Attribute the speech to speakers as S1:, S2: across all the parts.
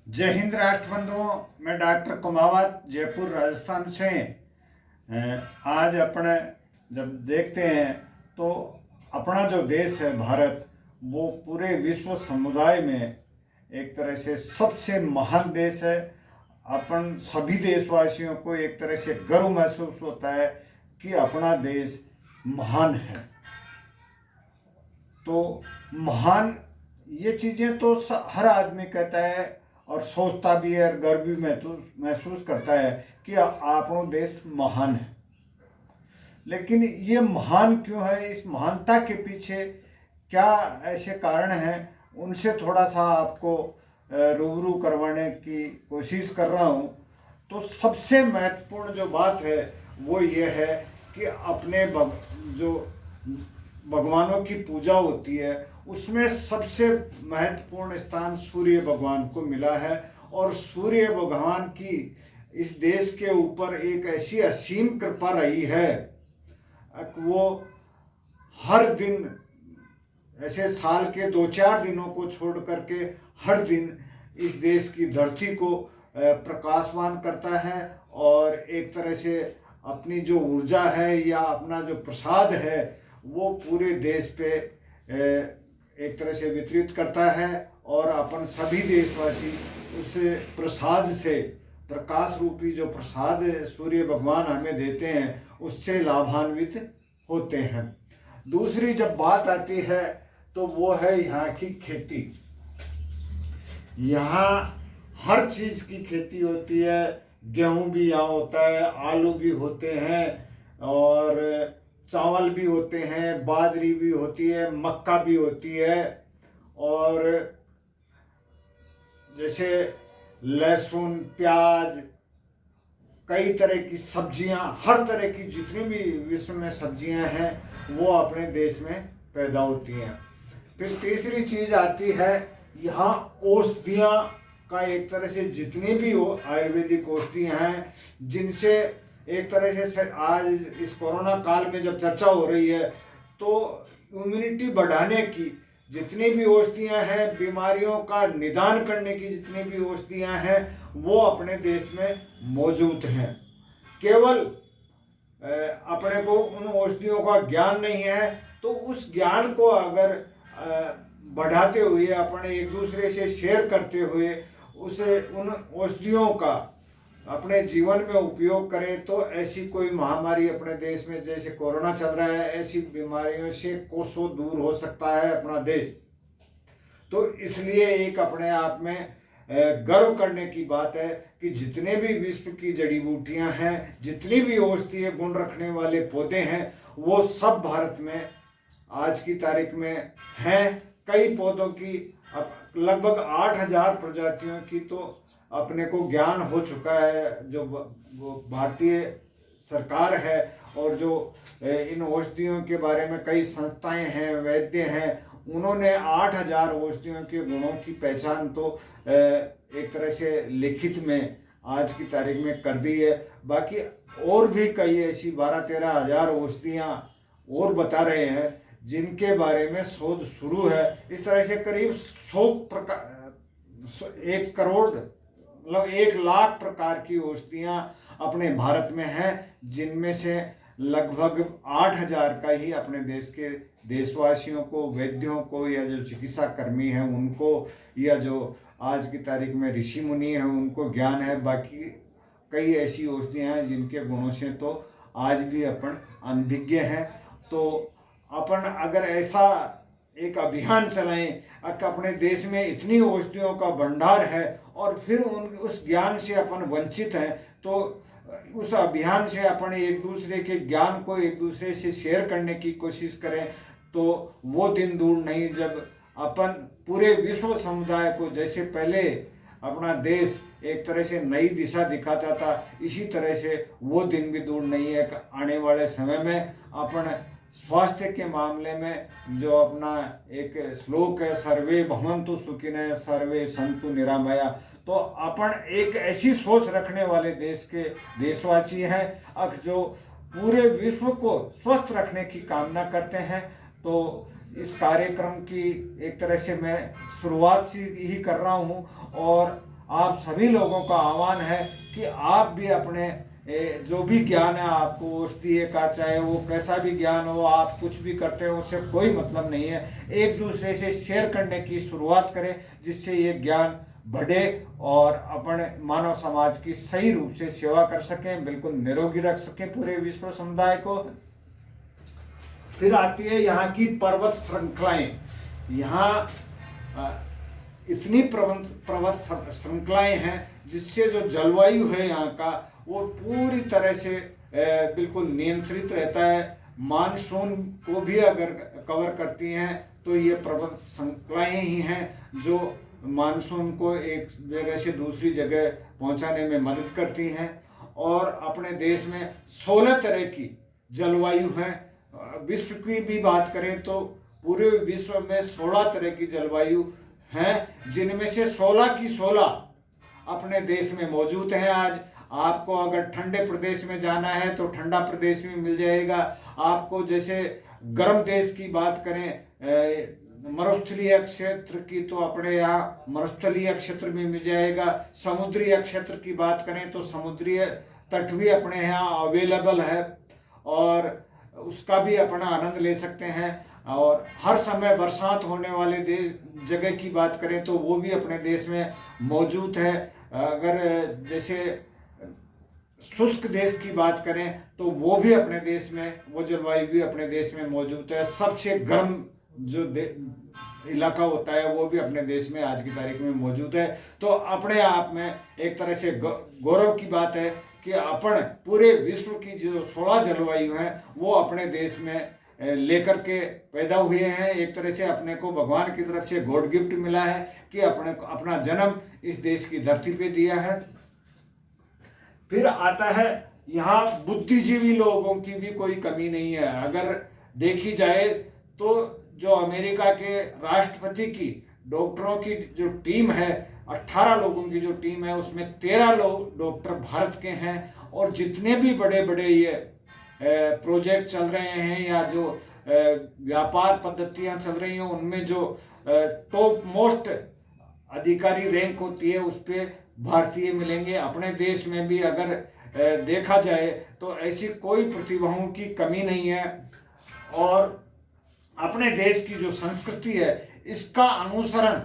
S1: जय हिंद राष्ट्र बंधुओं। मैं डॉक्टर कुमावत जयपुर राजस्थान से। आज अपने जब देखते हैं तो अपना जो देश है भारत, वो पूरे विश्व समुदाय में एक तरह से सबसे महान देश है। अपन सभी देशवासियों को एक तरह से गर्व महसूस होता है कि अपना देश महान है। तो महान ये चीज़ें तो हर आदमी कहता है और सोचता भी है और गर्व भी महसूस करता है कि आपनो देश महान है। लेकिन ये महान क्यों है, इस महानता के पीछे क्या ऐसे कारण हैं, उनसे थोड़ा सा आपको रूबरू करवाने की कोशिश कर रहा हूँ। तो सबसे महत्वपूर्ण जो बात है वो ये है कि अपने जो भगवानों की पूजा होती है उसमें सबसे महत्वपूर्ण स्थान सूर्य भगवान को मिला है। और सूर्य भगवान की इस देश के ऊपर एक ऐसी असीम कृपा रही है कि वो हर दिन, ऐसे साल के 2-4 दिनों को छोड़ करके हर दिन इस देश की धरती को प्रकाशमान करता है और एक तरह से अपनी जो ऊर्जा है या अपना जो प्रसाद है वो पूरे देश पे एक तरह से वितरित करता है। और अपन सभी देशवासी उस प्रसाद से, प्रकाश रूपी जो प्रसाद सूर्य भगवान हमें देते हैं, उससे लाभान्वित होते हैं। दूसरी जब बात आती है तो वो है यहाँ की खेती। यहाँ हर चीज़ की खेती होती है। गेहूँ भी यहाँ होता है, आलू भी होते हैं और चावल भी होते हैं, बाजरी भी होती है, मक्का भी होती है और जैसे लहसुन, प्याज, कई तरह की सब्जियां, हर तरह की जितनी भी विश्व में सब्जियां हैं वो अपने देश में पैदा होती हैं। फिर तीसरी चीज़ आती है यहाँ औषधियाँ का, एक तरह से जितनी भी आयुर्वेदिक औषधियाँ हैं जिनसे एक तरह से आज इस कोरोना काल में जब चर्चा हो रही है तो इम्यूनिटी बढ़ाने की जितनी भी औषधियाँ हैं, बीमारियों का निदान करने की जितनी भी औषधियाँ हैं वो अपने देश में मौजूद हैं। केवल अपने को उन औषधियों का ज्ञान नहीं है तो उस ज्ञान को अगर बढ़ाते हुए, अपने एक दूसरे से शेयर करते हुए उन औषधियों का अपने जीवन में उपयोग करें तो ऐसी कोई महामारी अपने देश में जैसे कोरोना चल रहा है, ऐसी बीमारियों से कोसों दूर हो सकता है अपना देश। तो इसलिए एक अपने आप में गर्व करने की बात है कि जितने भी विश्व की जड़ी बूटियां हैं, जितनी भी औषधीय गुण रखने वाले पौधे हैं, वो सब भारत में आज की तारीख में हैं। कई पौधों की लगभग 8,000 प्रजातियों की तो अपने को ज्ञान हो चुका है। जो भारतीय सरकार है और जो इन औषधियों के बारे में कई संस्थाएं हैं, वैद्य हैं, उन्होंने 8,000 औषधियों के गुणों की पहचान तो एक तरह से लिखित में आज की तारीख में कर दी है। बाकी और भी कई ऐसी 12-13 हज़ार औषधियाँ और बता रहे हैं जिनके बारे में शोध शुरू है। इस तरह से करीब 1 करोड़ मतलब 1 लाख प्रकार की औषधियाँ अपने भारत में हैं, जिनमें से लगभग 8,000 का ही अपने देश के देशवासियों को, वैद्यों को, या जो चिकित्सा कर्मी हैं उनको, या जो आज की तारीख में ऋषि मुनि हैं उनको ज्ञान है। बाकी कई ऐसी औषधियाँ हैं जिनके गुणों से तो आज भी अपन अनभिज्ञ हैं। तो अपन अगर ऐसा एक अभियान चलाएं कि अपने देश में इतनी औषधियों का भंडार है और फिर उस ज्ञान से अपन वंचित हैं, तो उस अभियान से अपन एक दूसरे के ज्ञान को एक दूसरे से शेयर करने की कोशिश करें तो वो दिन दूर नहीं जब अपन पूरे विश्व समुदाय को, जैसे पहले अपना देश एक तरह से नई दिशा दिखाता था, इसी तरह से वो दिन भी दूर नहीं है कि आने वाले समय में अपन स्वास्थ्य के मामले में जो अपना एक श्लोक है, सर्वे भवन्तु सुखिनः सर्वे सन्तु निरामया, तो अपन एक ऐसी सोच रखने वाले देश के देशवासी हैं जो पूरे विश्व को स्वस्थ रखने की कामना करते हैं। तो इस कार्यक्रम की एक तरह से मैं शुरुआत से ही कर रहा हूँ और आप सभी लोगों का आह्वान है कि आप भी अपने जो भी ज्ञान है आपको औषधीय का, चाहे वो कैसा भी ज्ञान हो, आप कुछ भी करते हो उससे कोई मतलब नहीं है, एक दूसरे से शेयर करने की शुरुआत करें, जिससे ये ज्ञान बढ़े और अपने मानव समाज की सही रूप से सेवा कर सकें, बिल्कुल निरोगी रख सकें पूरे विश्व समुदाय को। फिर आती है यहाँ की पर्वत श्रृंखलाएं। यहाँ इतनी पर्वत श्रृंखलाएं हैं जिससे जो जलवायु है यहाँ का वो पूरी तरह से बिल्कुल नियंत्रित रहता है। मानसून को भी अगर कवर करती हैं तो ये पर्वत श्रृंखलाएं ही हैं जो मानसून को एक जगह से दूसरी जगह पहुंचाने में मदद करती हैं। और अपने देश में 16 तरह की जलवायु हैं। विश्व की भी बात करें तो पूरे विश्व में 16 तरह की जलवायु हैं, जिनमें से 16 की 16 अपने देश में मौजूद हैं। आज आपको अगर ठंडे प्रदेश में जाना है तो ठंडा प्रदेश में मिल जाएगा। आपको जैसे गर्म देश की बात करें मरुस्थलीय क्षेत्र की, तो अपने यहाँ मरुस्थलीय क्षेत्र में मिल जाएगा। समुद्रीय क्षेत्र की बात करें तो समुद्रीय तट भी अपने यहाँ अवेलेबल है और उसका भी अपना आनंद ले सकते हैं। और हर समय बरसात होने वाले जगह की बात करें तो वो भी अपने देश में मौजूद है। अगर जैसे शुष्क देश की बात करें तो वो भी अपने देश में, वो जलवायु भी अपने देश में मौजूद है। सबसे गर्म जो इलाका होता है वो भी अपने देश में आज की तारीख में मौजूद है। तो अपने आप में एक तरह से गौरव की बात है कि अपन पूरे विश्व की जो 16 जलवायु हैं वो अपने देश में लेकर के पैदा हुए हैं। एक तरह से अपने को भगवान की तरफ से गॉड गिफ्ट मिला है कि अपना जन्म इस देश की धरती पे दिया है। फिर आता है यहाँ बुद्धिजीवी लोगों की भी कोई कमी नहीं है। अगर देखी जाए तो जो अमेरिका के राष्ट्रपति की डॉक्टरों की जो टीम है, 18 लोगों की जो टीम है, उसमें 13 लोग डॉक्टर भारत के हैं। और जितने भी बड़े बड़े ये प्रोजेक्ट चल रहे हैं या जो व्यापार पद्धतियां चल रही हैं उनमें जो टॉप मोस्ट अधिकारी रैंक होती है उस पर भारतीय मिलेंगे। अपने देश में भी अगर देखा जाए तो ऐसी कोई प्रतिभाओं की कमी नहीं है। और अपने देश की जो संस्कृति है इसका अनुसरण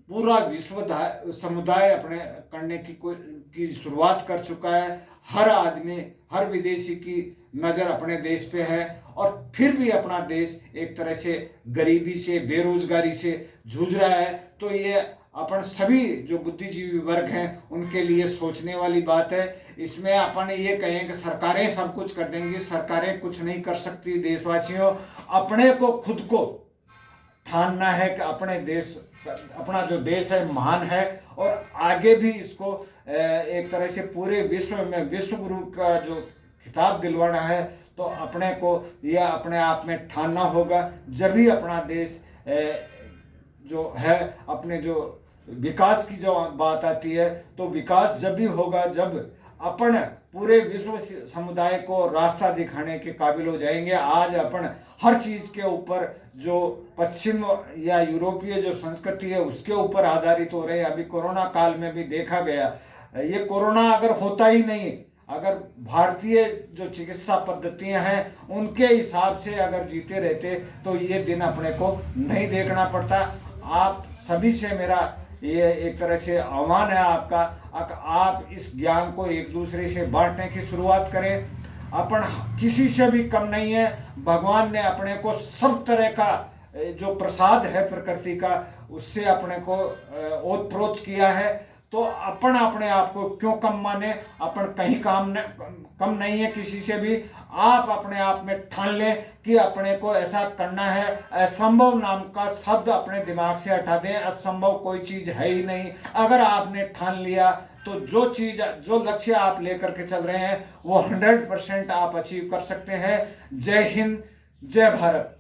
S1: पूरा विश्व समुदाय अपने करने की शुरुआत कर चुका है। हर आदमी, हर विदेशी की नज़र अपने देश पे है और फिर भी अपना देश एक तरह से गरीबी से, बेरोजगारी से जूझ रहा है। तो ये अपन सभी जो बुद्धिजीवी वर्ग हैं उनके लिए सोचने वाली बात है। इसमें अपन ये कहें कि सरकारें सब कुछ कर देंगी, सरकारें कुछ नहीं कर सकती। देशवासियों, अपने को खुद को ठानना है कि अपना जो देश है महान है और आगे भी इसको एक तरह से पूरे विश्व में विश्व गुरु का जो खिताब दिलवाना है। तो अपने को यह अपने आप में ठानना होगा। जब भी अपना देश जो है, अपने जो विकास की जो बात आती है तो विकास जब भी होगा जब अपन पूरे विश्व समुदाय को रास्ता दिखाने के काबिल हो जाएंगे। आज अपन हर चीज़ के ऊपर जो पश्चिम या यूरोपीय जो संस्कृति है उसके ऊपर आधारित हो रहे हैं। अभी कोरोना काल में भी देखा गया, ये कोरोना अगर होता ही नहीं, अगर भारतीय जो चिकित्सा पद्धतियां हैं उनके हिसाब से अगर जीते रहते तो ये दिन अपने को नहीं देखना पड़ता। आप सभी से मेरा ये एक तरह से आह्वान है आपका, आप इस ज्ञान को एक दूसरे से बांटने की शुरुआत करें। अपन किसी से भी कम नहीं है। भगवान ने अपने को सब तरह का जो प्रसाद है प्रकृति का उससे अपने को ओतप्रोत किया है। तो अपन अपने आप को क्यों कम माने? अपन कहीं कम नहीं है किसी से भी। आप अपने आप में ठान लें कि अपने को ऐसा करना है। असंभव नाम का शब्द अपने दिमाग से हटा दें। असंभव कोई चीज है ही नहीं। अगर आपने ठान लिया तो जो लक्ष्य आप लेकर के चल रहे हैं वो 100% आप अचीव कर सकते हैं। जय हिंद, जय भारत।